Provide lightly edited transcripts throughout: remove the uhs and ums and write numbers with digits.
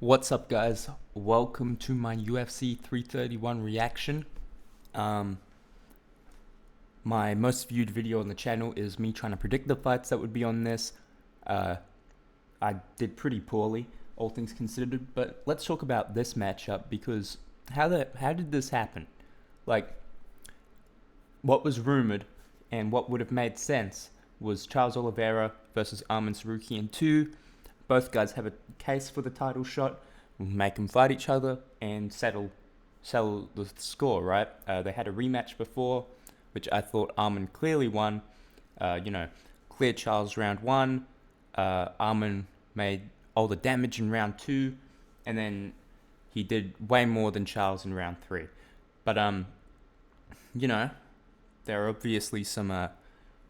What's up, guys? Welcome to my UFC 331 reaction. Um, my most viewed video on the channel is me trying to predict the fights that would be on this. I did pretty poorly, all things considered, but let's talk about this matchup because how did this happen? Like, what was rumored and what would have made sense was Charles Oliveira versus Tsarukyan 2. Both guys have a case for the title shot. We'll make them fight each other and settle the score, right? They had a rematch before, which I thought Arman clearly won. Cleared Charles round 1. Arman made all the damage in round 2, and then he did way more than Charles in round 3. But there are obviously some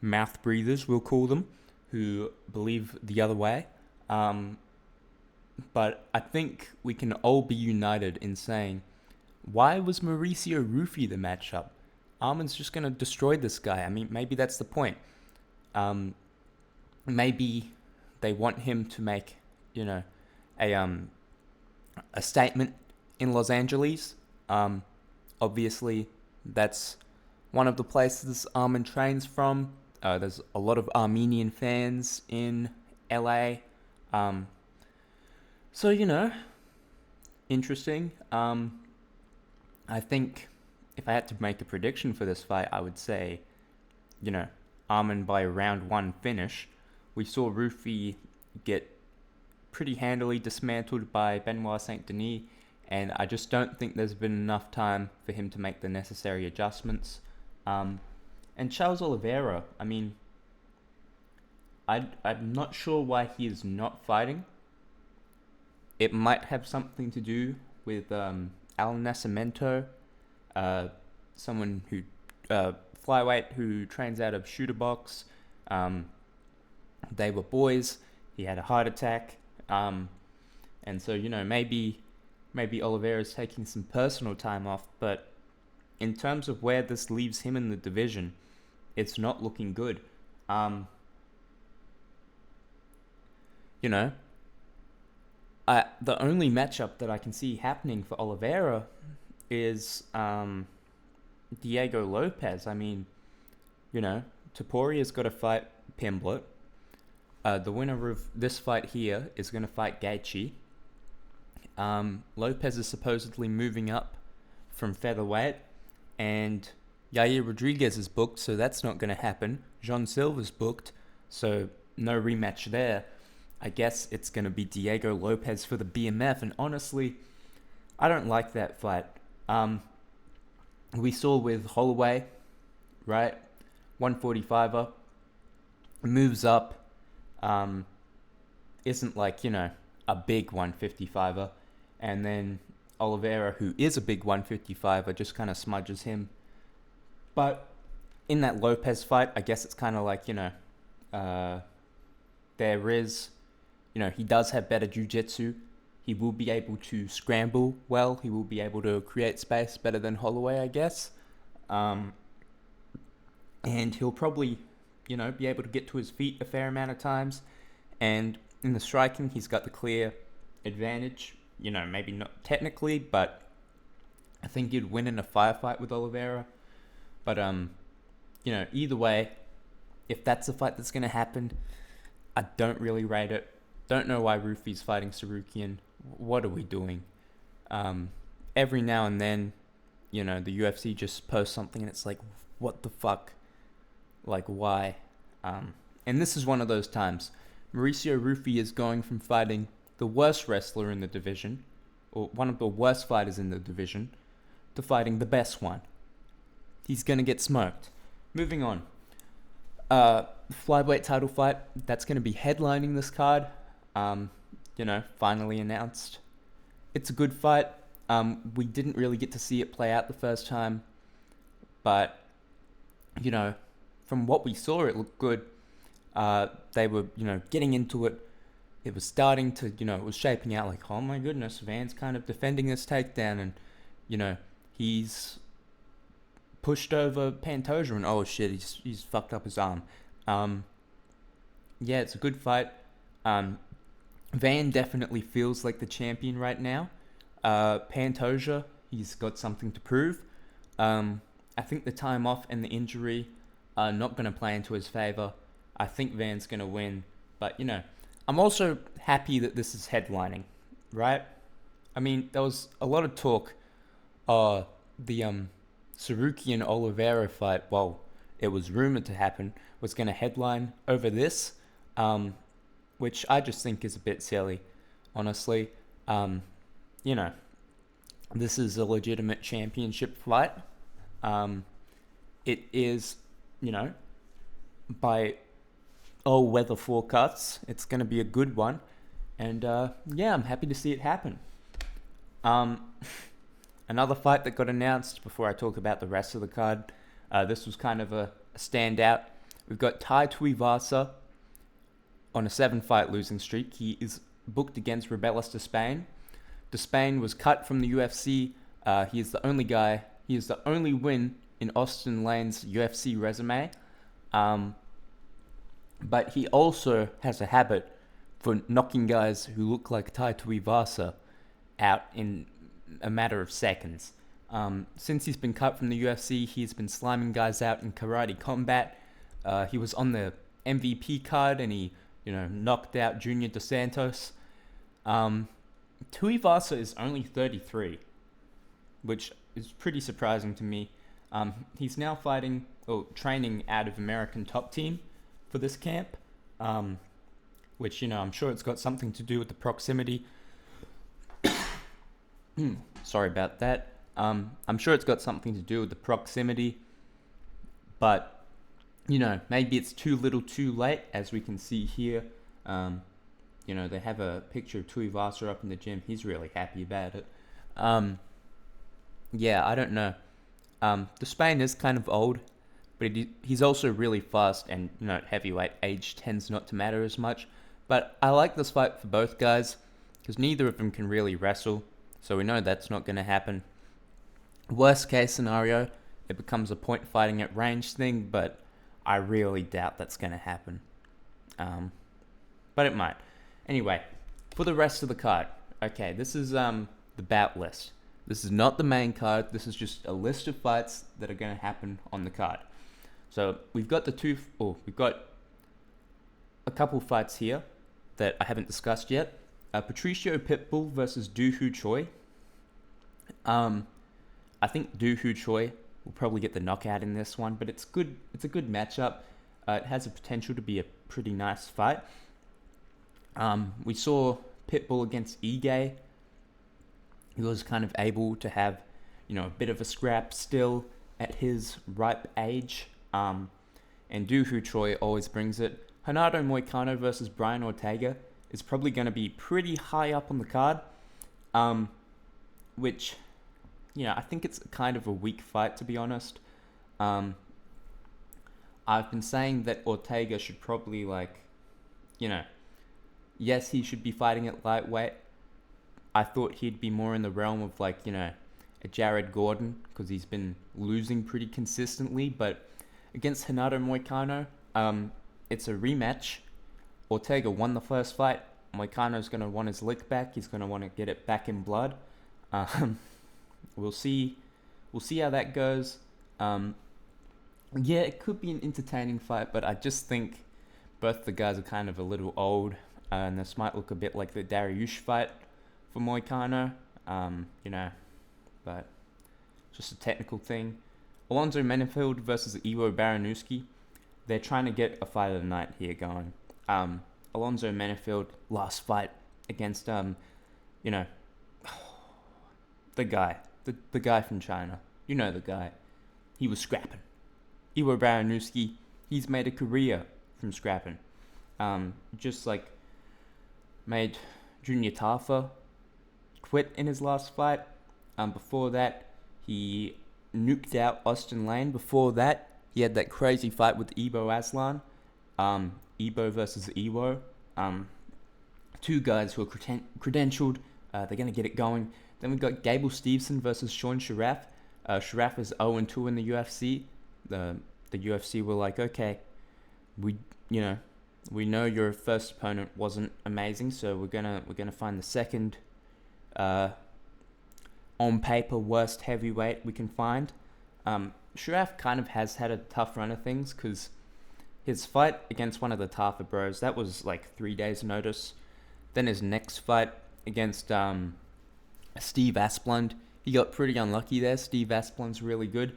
mouth breathers, we'll call them, who believe the other way. But I think we can all be united in saying, why was Mauricio Ruffy the matchup? Arman's just going to destroy this guy. I mean, maybe that's the point. Maybe they want him to make, a statement in Los Angeles. Obviously, that's one of the places Arman trains from. There's a lot of Armenian fans in LA. Interesting. I think if I had to make a prediction for this fight, I would say, Arman by a round 1 finish. We saw Ruffy get pretty handily dismantled by Benoit Saint Denis, and I just don't think there's been enough time for him to make the necessary adjustments. And Charles Oliveira, I mean, I'm not sure why he is not fighting. It might have something to do with Al Nascimento, someone who flyweight who trains out of Shooter Box. They were boys. He had a heart attack, and so maybe Oliveira's taking some personal time off. But in terms of where this leaves him in the division, it's not looking good. The only matchup that I can see happening for Oliveira is Diego Lopez. I mean, Toporia's got to fight Pimblett. The winner of this fight here is going to fight Gaethje. Lopez is supposedly moving up from featherweight, and Yair Rodriguez is booked, so that's not going to happen. Jean Silva's booked, so no rematch there. I guess it's going to be Diego Lopez for the BMF, and honestly, I don't like that fight. We saw with Holloway, right? 145er, moves up, isn't like, a big 155er, and then Oliveira, who is a big 155er, just kind of smudges him. But in that Lopez fight, I guess it's kind of like, there is... he does have better jiu-jitsu. He will be able to scramble well. He will be able to create space better than Holloway, I guess. And he'll probably, be able to get to his feet a fair amount of times. And in the striking, he's got the clear advantage. Maybe not technically, but I think he'd win in a firefight with Oliveira. But, either way, if that's the fight that's going to happen, I don't really rate it. Don't know why Ruffy's fighting Tsarukyan. What are we doing? Every now and then, the UFC just posts something and it's like, what the fuck? Like, why? And this is one of those times. Mauricio Ruffy is going from fighting the worst wrestler in the division, or one of the worst fighters in the division, to fighting the best one. He's going to get smoked. Moving on. Flyweight title fight, that's going to be headlining this card. Finally announced. It's a good fight. We didn't really get to see it play out the first time, but, from what we saw, it looked good. They were, getting into it. It was starting to, it was shaping out like, oh my goodness, Van's kind of defending this takedown, and, he's pushed over Pantoja, and oh shit, he's fucked up his arm. Yeah, it's a good fight. Van definitely feels like the champion right now. Pantoja, he's got something to prove. I think the time off and the injury are not going to play into his favor. I think Van's going to win. But, I'm also happy that this is headlining, right? I mean, there was a lot of talk. The Tsarukyan Oliveira fight, well, it was rumored to happen, was going to headline over this, which I just think is a bit silly, honestly. You know, this is a legitimate championship fight. It is, by all weather forecasts, it's going to be a good one. And yeah, I'm happy to see it happen. Another fight that got announced before I talk about the rest of the card. This was kind of a standout. We've got Tuivasa on a 7-fight losing streak. He is booked against Rebellis Despain. Despain was cut from the UFC. He is the only win in Austin Lane's UFC resume. But he also has a habit for knocking guys who look like Tuivasa out in a matter of seconds. Since he's been cut from the UFC, he's been sliming guys out in karate combat. He was on the MVP card and he, knocked out Junior Dos Santos. Tuivasa is only 33, which is pretty surprising to me. He's now training out of American Top Team for this camp, which, I'm sure it's got something to do with the proximity. Sorry about that. I'm sure it's got something to do with the proximity, but, maybe it's too little too late, as we can see here. They have a picture of Tuivasa up in the gym. He's really happy about it. Yeah, I don't know. Despain is kind of old, but he's also really fast, and, at heavyweight, age tends not to matter as much. But I like this fight for both guys, because neither of them can really wrestle, so we know that's not going to happen. Worst case scenario, it becomes a point fighting at range thing, but I really doubt that's going to happen. But it might. Anyway, for the rest of the card. Okay, this is the bout list. This is not the main card. This is just a list of fights that are going to happen on the card. So we've got we've got a couple fights here that I haven't discussed yet. Patricio Pitbull versus Do Hoo Choi. I think Do Hoo Choi will probably get the knockout in this one, but it's good. It's a good matchup. It has the potential to be a pretty nice fight. We saw Pitbull against Ige. He was kind of able to have, a bit of a scrap still at his ripe age. And Do Hoo Choi always brings it. Renato Moicano versus Brian Ortega is probably going to be pretty high up on the card. Which, I think it's kind of a weak fight, to be honest. I've been saying that Ortega should probably, yes, he should be fighting at lightweight. I thought he'd be more in the realm of, a Jared Gordon, because he's been losing pretty consistently. But against Renato Moicano, it's a rematch. Ortega won the first fight. Moicano's going to want his lick back. He's going to want to get it back in blood. We'll see how that goes. Yeah, it could be an entertaining fight, but I just think both the guys are kind of a little old, and this might look a bit like the Dariush fight for Moicano, but just a technical thing. Alonzo Menefield versus Iwo Baranowski. They're trying to get a fight of the night here going. Alonzo Menefield, last fight against, the guy. The guy from China. You know the guy. He was scrapping. Iwo Baranowski, he's made a career from scrapping. Just made Junior Tafa quit in his last fight. Before that, he nuked out Austin Lane. Before that, he had that crazy fight with Ibo Aslan. Ibo versus Iwo. Two guys who are credentialed. They're going to get it going. Then we've got Gable Stevenson versus Sean Sharaf. Sharaf is 0-2 in the UFC. The UFC were like, okay, we we know your first opponent wasn't amazing, so we're gonna find the second, on paper, worst heavyweight we can find. Shuraf kind of has had a tough run of things because his fight against one of the Tafa bros, that was like 3 days notice. Then his next fight against Steve Asplund, he got pretty unlucky there. Steve Asplund's really good,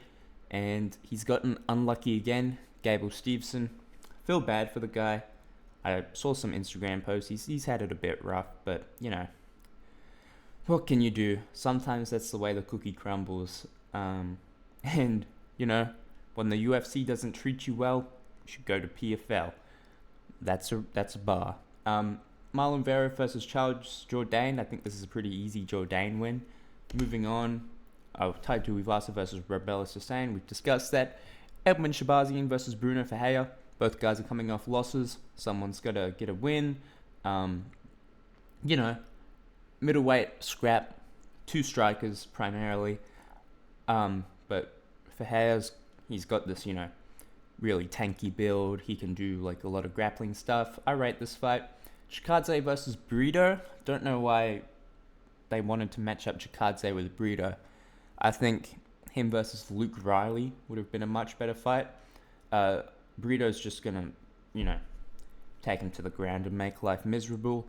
and he's gotten unlucky again. Gable Steveson, feel bad for the guy. I saw some Instagram posts. He's had it a bit rough, but you know, what can you do? Sometimes that's the way the cookie crumbles. And you know, when the UFC doesn't treat you well, you should go to PFL. That's a bar. Marlon Vera versus Charles Jourdain. I think this is a pretty easy Jourdain win. Moving on, Tai Tuivasa versus Rebella Hussein. We've discussed that. Edwin Shabazian versus Bruno Ferreira. Both guys are coming off losses. Someone's got to get a win. You know, middleweight scrap, 2 strikers primarily. But Ferreira's, he's got this, you know, really tanky build. He can do like a lot of grappling stuff. I rate this fight. Chikadze versus Brito. Don't know why they wanted to match up Chikadze with Brito. I think him versus Luke Riley would have been a much better fight. Brito's just gonna, you know, take him to the ground and make life miserable.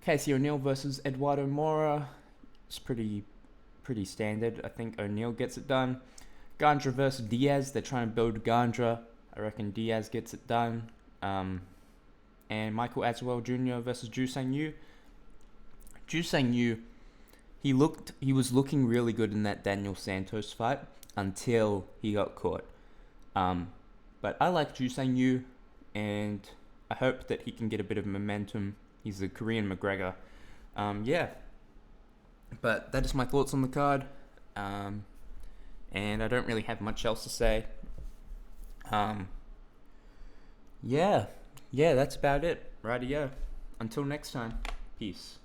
Casey O'Neill versus Eduardo Mora. It's pretty standard. I think O'Neill gets it done. Gandra versus Diaz. They're trying to build Gandra. I reckon Diaz gets it done. And Michael Aswell Jr. versus Ju Sang Yu. Ju Sang Yu, he was looking really good in that Daniel Santos fight until he got caught. But I like Ju Sang Yu, and I hope that he can get a bit of momentum. He's a Korean McGregor. Yeah. But that is my thoughts on the card. And I don't really have much else to say. Yeah, that's about it. Rightio. Until next time. Peace.